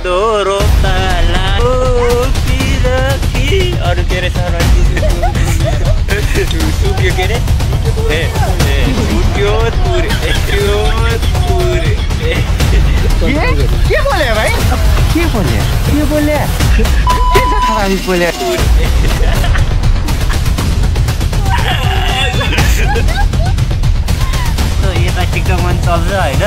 कोदो रोप्दाला अरू के अरे सर सुक्यो के अरे सुक्यो के बोले भाइ के बोले के छ खराबी बोले यता टिकटकमा चल्छ होइन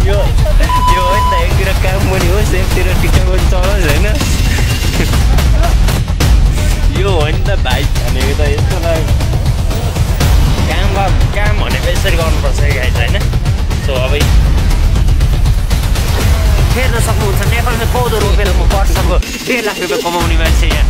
यो हो नि त एकतिर काम पनि हो एकतिर टिकटकमा चलोस् होइन यो हो नि त भाइ भनेको त यस्तो काम भनेको यसरी गर्नुपर्छ गाइज होइन सो अब हेर्न सक्नुहुन्छ नेपालमा कोदो रोपेर वर्षको 1 लाख रुपियाँ कमाउने मान्छे यहाँ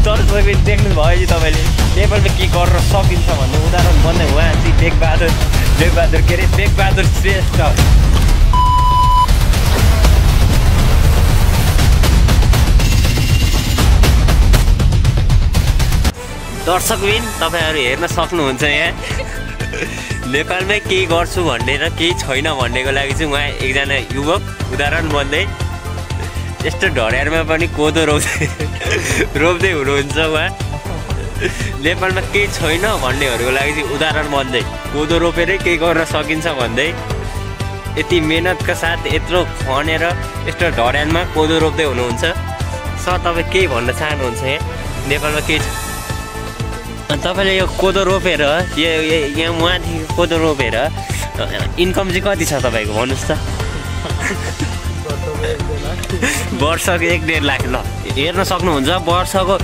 तर तपाईँ देख्नुभयो कि तपाईँले नेपालमा के गरेर सकिन्छ भन्ने उदाहरण भन्दै उहाँ चाहिँ बेगबहादुर के अरे बेगबहादुर श्रेष्ठ दर्शकबिन तपाईँहरू हेर्न सक्नुहुन्छ यहाँ नेपालमै केही गर्छु भन्ने र केही छैन भन्नेको लागि चाहिँ उहाँ एकजना युवक उदाहरण बन्दै यस्तो ढडियारमा पनि कोदो रोप्दै हुनुहुन्छ उहाँ नेपालमा केही छैन भन्नेहरूको लागि चाहिँ उदाहरण बन्दै कोदो रोपेरै केही गर्न सकिन्छ भन्दै यति मेहनतका साथ यत्रो खनेर यस्तो ढडियानमा कोदो रोप्दै हुनुहुन्छ सर तपाईँ केही भन्न चाहनुहुन्छ यहाँ नेपालमा केही छ तपाईँले यो कोदो रोपेर यहाँ उहाँदेखि कोदो रोपेर इन्कम चाहिँ कति छ तपाईँको भन्नुहोस् त वर्षको 1.5 लाख ल हेर्न सक्नुहुन्छ वर्षको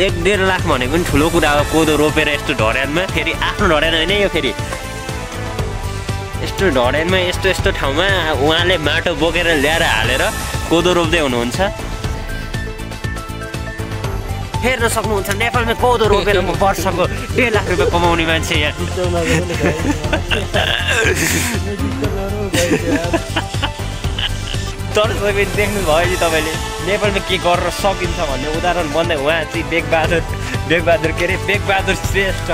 1.5 लाख भनेको पनि ठुलो कुरा हो कोदो रोपेर यस्तो ढडियानमा फेरि आफ्नो ढडियान होइन यो फेरि यस्तो ढडियानमा यस्तो ठाउँमा उहाँले माटो बोकेर ल्याएर हालेर कोदो रोप्दै हुनुहुन्छ हेर्न सक्नुहुन्छ नेपालमा कोदो रोपेर वर्षको 1 लाख रुपियाँ कमाउने मान्छे यहाँ तर तपाईँ देख्नुभयो कि तपाईँले नेपालमा के गरेर सकिन्छ भन्ने उदाहरण भन्दै उहाँ चाहिँ बेगबहादुर के अरे बेगबहादुर श्रेष्ठ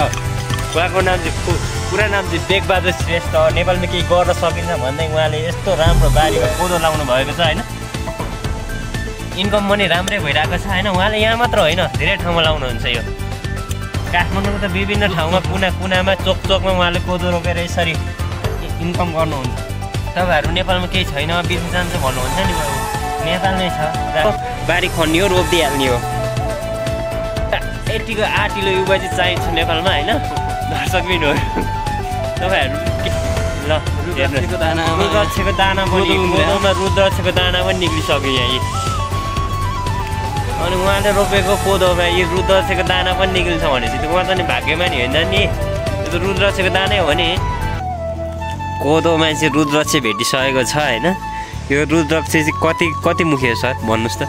उहाँको नाम चाहिँ पुरा नाम चाहिँ बेगबहादुर श्रेष्ठ नेपालमा केही गर्न सकिन्छ भन्दै उहाँले यस्तो राम्रो बारीमा कोदो लाउनु भएको छ होइन इन्कम पनि राम्रै भइरहेको छ होइन उहाँले यहाँ मात्र होइन धेरै ठाउँमा लाउनुहुन्छ यो काठमाडौँको त विभिन्न ठाउँमा कुनामा चोकमा उहाँले कोदो रोपेर यसरी इन्कम गर्नुहुन्छ तपाईँहरू नेपालमा केही छैन बिर्नु जान्छ भन्नुहुन्छ नि नेपालमै छ बारी खन्ने हो रोपिदिइहाल्ने हो यतिको आँटिलो युवा चाहिँ चाहिन्छ नेपालमा होइन दर्शकबिनहरू तपाईँहरू ल रुद्राक्षको दाना पनि कोदोमा रुद्राक्षको दाना पनि निक्लिसक्यो यहाँ अनि उहाँले रोपेको कोदोमा यो रुद्राक्षको दाना पनि निक्लिन्छ भनेपछि त उहाँ त नि भाग्यमा नि होइन नि त्यो रुद्राक्षको दानै हो नि कोदोमा चाहिँ रुद्राक्ष भेटिसकेको छ होइन यो रुद्राक्ष चाहिँ कति मुखी हो सर भन्नुहोस् त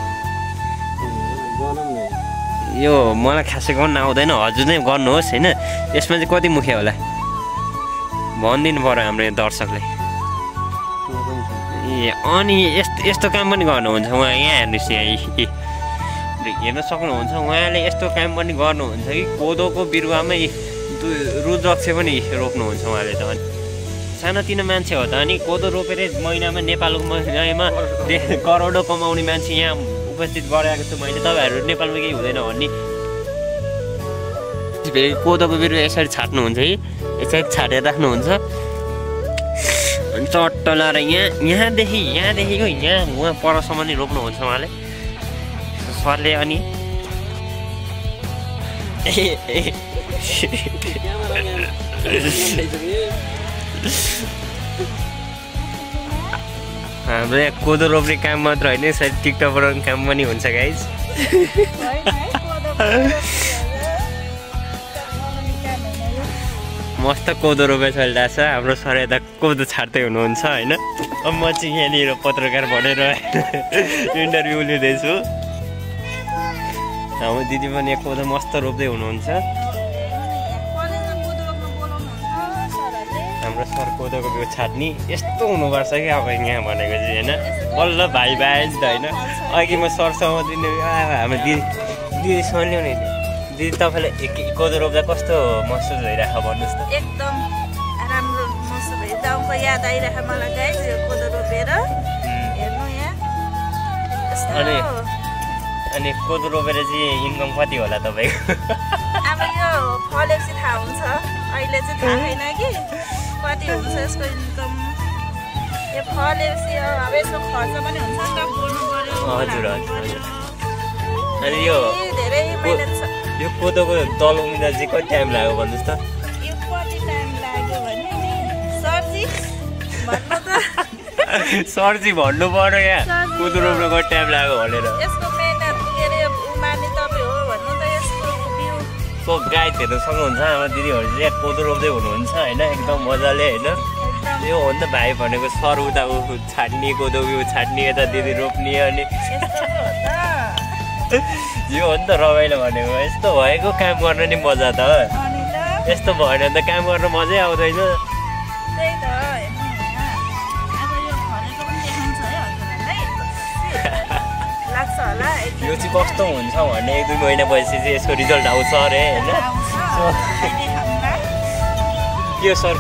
यो मलाई खासै गर्न आउँदैन हजुर नै गर्नुहोस् होइन यसमा चाहिँ कति मुखी होला भनिदिनु पर्यो हाम्रो यो दर्शकले ए अनि यस्तो काम पनि गर्नुहुन्छ उहाँ यहाँ हेर्नुहोस् यहाँ हेर्न सक्नुहुन्छ उहाँले यस्तो काम पनि गर्नुहुन्छ कि कोदोको बिरुवामै रुद्राक्ष पनि रोप्नुहुन्छ उहाँले त अनि सानोतिनो मान्छे हो त अनि कोदो रोपेरै महिनामा नेपालको महिनामा करोडौँ कमाउने मान्छे यहाँ उपस्थित गराएको छु मैले तपाईँहरू नेपालमा केही हुँदैन भन्ने फेरि कोदोको बिरुवा यसरी छाट्नुहुन्छ कि यसरी छाटेर राख्नुहुन्छ अनि चट्ट लाएर यहाँदेखिको यहाँ उहाँ परसम्म नै रोप्नुहुन्छ उहाँले सरले अनि हाम्रो यहाँ कोदो रोप्ने काम मात्र होइन यसरी टिकटक बनाउने काम पनि हुन्छ गाइज मस्त कोदो रोपेर चलिरहेको छ हाम्रो सर यता कोदो छाड्दै हुनुहुन्छ होइन अब म चाहिँ यहाँनिर पत्रकार भनेर इन्टरभ्यू लिँदैछु हाम्रो दिदी पनि यहाँ कोदो मस्त रोप्दै हुनुहुन्छ हाम्रो सर कोदोको बिउ छाट्ने यस्तो हुनुपर्छ कि अब यहाँ भनेको चाहिँ होइन बल्ल भाइ त होइन अघि म सरसँग दिने हाम्रो दिदीसँग ल्याउने दिदी तपाईँले कोदो रोप्दा कस्तो महसुस भइरहेको भन्नुहोस् त एकदम राम्रो महसुस भयो गाउँको याद आइरहेको मलाई गाइस यो कोदो रोपेर हेर्नु यहाँ अनि कोदो रोपेर चाहिँ इन्कम कति होला तपाईँको अब यो फलेपछि थाहा हुन्छ अहिले चाहिँ थाहा छैन कि कति हुन्छ यसको इन्कम यो फलेपछि अब यसको खर्च पनि हुन्छ नि त बोल्नु पर्यो हजुर हजुर हजुर अनि यो धेरै मेहनत छ यो कोदोको तल उम्रिँदा चाहिँ कति टाइम लाग्यो भन्नुहोस् त यो कति टाइम लाग्यो भने नि सरजी भन्नु त सरजी भन्नु पर्यो यहाँ कोदो रोप्न कति टाइम लाग्यो भनेर यसको मेहनत के अरे उमार्ने तपाईँ हो भन्नु त यसको बिउ सब गाई हेर्नु सक्नुहुन्छ हाम्रो दिदीहरू चाहिँ कोदो रोप्दै हुनुहुन्छ होइन एकदम मजाले होइन यो हो नि त भाइ भनेको सर उता ऊ छाट्ने कोदो बिउ छाट्ने यता दिदी रोप्ने अनि यो हो नि त रमाइलो भनेको यस्तो भएको काम गर्न नि मजा त यस्तो भएन भने त काम गर्न मजै आउँदैन त्यही त अब यो फलेको पनि देखाउँछ है हजुरहरूलाई लाग्छ होला यो चाहिँ कस्तो हुन्छ भन्ने 1-2 महिना पछि चाहिँ यसको रिजल्ट आउँछ अरे होइन के सर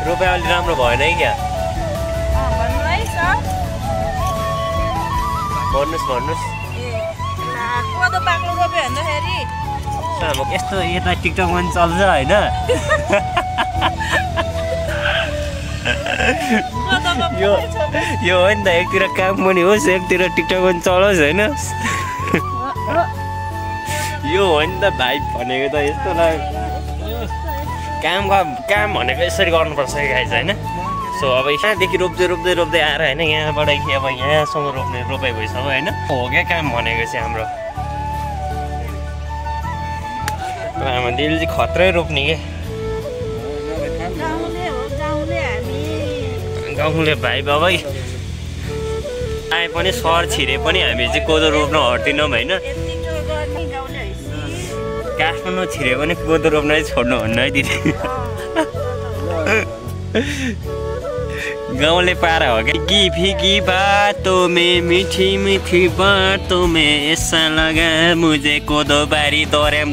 रोपे अलि राम्रो भएन है क्या भन्नुहोस् कोदो पाक्लो रोप्यो भन्दाखेरि यस्तो यता टिकटक पनि चल्छ होइन यो हो नि त एकतिर काम पनि होस् एकतिर टिकटक पनि चलोस् होइन यो हो नि त भाइ भनेको त यस्तो काम भनेको यसरी गर्नुपर्छ कि गाइज होइन सो अब यहाँदेखि रोप्दै आएर होइन यहाँबाट अब यहाँसम्म रोपाइ भइसक्यो होइन हो क्या काम भनेको चाहिँ हाम्रो आमा दिदीले चाहिँ खत्रै रोप्ने के गाउँले भाइ बाबै आए पनि सर छिरे पनि हामी चाहिँ कोदो रोप्न हट्दैनौँ होइन काठमाडौँ छिरे पनि कोदो रोप्न चाहिँ छोड्नु हुन्न है दिदी गाउँले पारा हो क्या फीकी बातों में मीठी मीठी बातों में ऐसा लगा मुझे कोदो बारी दोरेम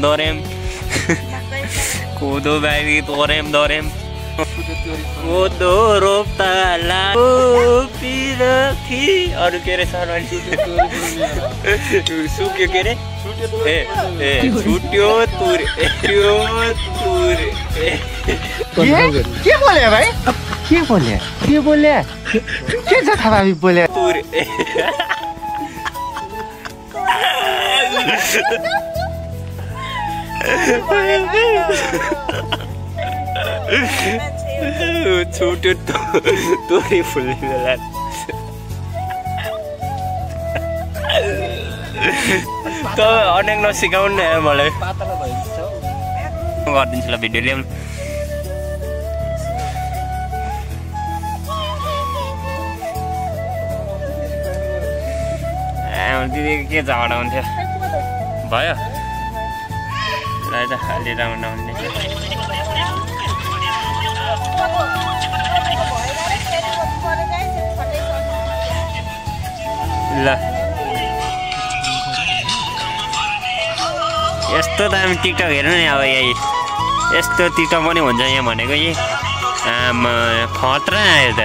कोदो बारी दोरेम कोदो रोप्दा लाखी अरू के अरे सर सुक्यो के अरे ए छुट्यो तुर के बोले भाइ के बोले के छ थाहा बोले तुर छुट्यो तोरी फुल्ने बेला त अनेक नसिकाउनु नि मलाई गरिदिन्छु ल भिडियो ल्याउनु दिदीको के झगडा हुन्थ्यो भयो ल त अलि राम्रो हुने ल यस्तो दामी टिकटक हेर्नु नि अब यही यस्तो टिकटक पनि हुन्छ यहाँ भनेको यही आमा खतरा आयो त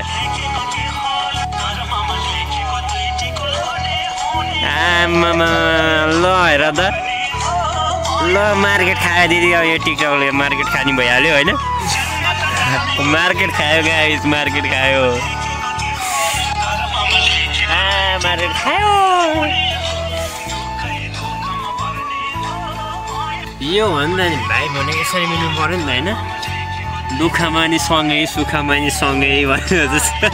आमामा ल हेर त ल मार्केट खायो दिदी अब यो टिकटकले मार्केट खाने भइहाल्यो होइन मार्केट खायो गाइस मार्केट खायो मार्केट खायो यो भन्दा नि भाइ भनेको यसरी मिल्नु पऱ्यो नि त होइन दुःखमा नि सँगै सुखमा नि सँगै भनेर जस्तो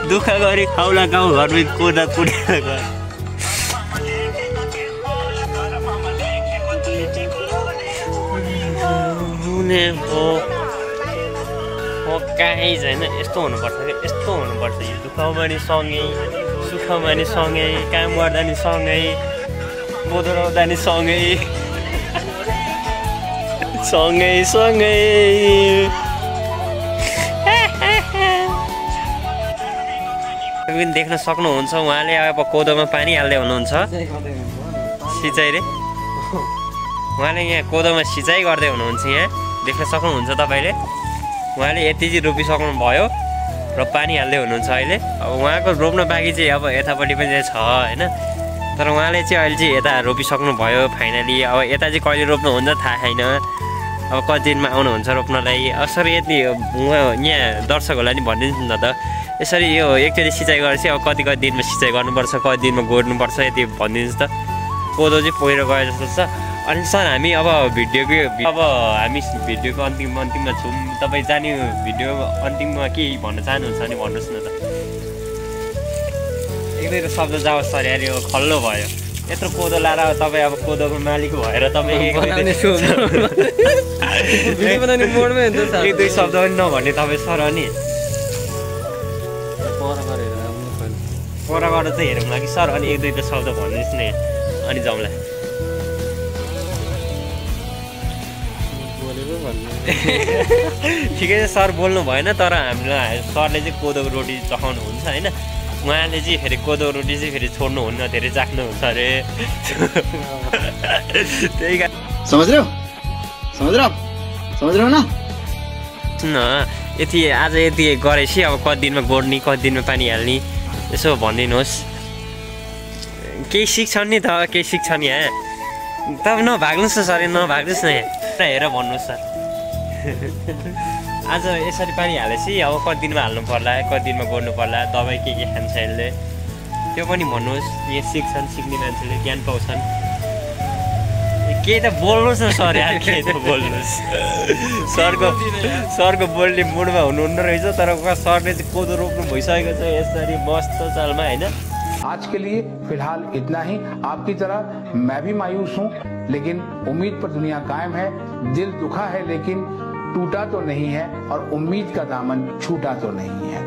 दुःख गरी खाउला गाउँ घरमै कोदा कुटेर गएर हुने हो गाइज होइन यस्तो हुनुपर्छ क्या यस्तो हुनुपर्छ यो दुःखमा नि सँगै सुखमा नि सँगै काम गर्दा नि सँगै कोदो रोप्दा नि सँगै पनि देख्न सक्नुहुन्छ उहाँले अब कोदोमा पानी हाल्दै हुनुहुन्छ सिँचाइ रे उहाँले यहाँ कोदोमा सिँचाइ गर्दै हुनुहुन्छ यहाँ देख्न सक्नुहुन्छ तपाईँले उहाँले यति चाहिँ रोपिसक्नु भयो र पानी हाल्दै हुनुहुन्छ अहिले अब उहाँको रोप्न बाँकी चाहिँ अब यतापट्टि पनि छ होइन तर उहाँले चाहिँ अहिले चाहिँ यता रोपिसक्नु भयो फाइनली अब यता चाहिँ कहिले रोप्नुहुन्छ थाहा छैन अब कति दिनमा आउनुहुन्छ रोप्नलाई यसरी यति उहाँ यहाँ दर्शकहरूलाई नि भनिदिनुहोस् न त यसरी यो एकचोटि सिँचाइ गरेपछि अब कति दिनमा सिँचाइ गर्नुपर्छ कति दिनमा गोड्नुपर्छ यति भनिदिनुहोस् त कोदो चाहिँ पहिरो गए जस्तो छ अनि सर हामी अब भिडियोको अन्तिममा छौँ तपाईँ जाने भिडियो अन्तिममा के भन्न चाहनुहुन्छ भने भन्नुहोस् न त एक दुईवटा शब्द जाओस् सर यार यो खल्लो भयो यत्रो कोदो लाएर तपाईँ अब कोदोको मालिक भएर तपाईँ एक दुई शब्द पनि नभन्ने तपाईँ सर अनि परबाट चाहिँ हेरौँला कि सर अनि एक दुईवटा शब्द भन्नुहोस् न अनि जाउँला ठिकै छ सर बोल्नु भएन तर हामीलाई सरले चाहिँ कोदोको रोटी चखाउनुहुन्छ होइन उहाँले चाहिँ फेरि कोदोको रोटी चाहिँ फेरि छोड्नुहुन्न धेरै चाख्नुहुन्छ अरे त्यही कारण समझ रहे हो ना न यति आज यति गरेपछि अब कति दिनमा गोड्ने कति दिनमा पानी हाल्ने यसो भनिदिनुहोस् केही सिक्छन् नि त केही सिक्छन् यहाँ तपाईँ नभाग्नुहोस् न सर नभाग्नुहोस् न यहाँ हेर भन्नुहोस् सर आज यसरी पानी हालेपछि अब कति दिनमा हाल्नु पर्ला कति दिनमा गोड्नु पर्ला दबाई के खान्छ यसले त्यो पनि भन्नुहोस् यहाँ सिक्छन् सिक्ने मान्छेले ज्ञान पाउँछन् केही त बोल्नुहोस् न सर यार केही त बोल्नुहोस् सरको बोल्ने मुडमा हुनुहुन्न रहेछ तर सरले चाहिँ कोदो रोप्नु भइसकेको छ यसरी मस्त चालमा होइन आज के लिए फिलहाल इतना ही। आपकी तरह मैं भी मायूस हूँ लेकिन उम्मीद पर दुनिया कायम है। दिल दुखा है लेकिन टूटा तो नहीं है और उम्मीद का दामन छूटा तो नहीं है।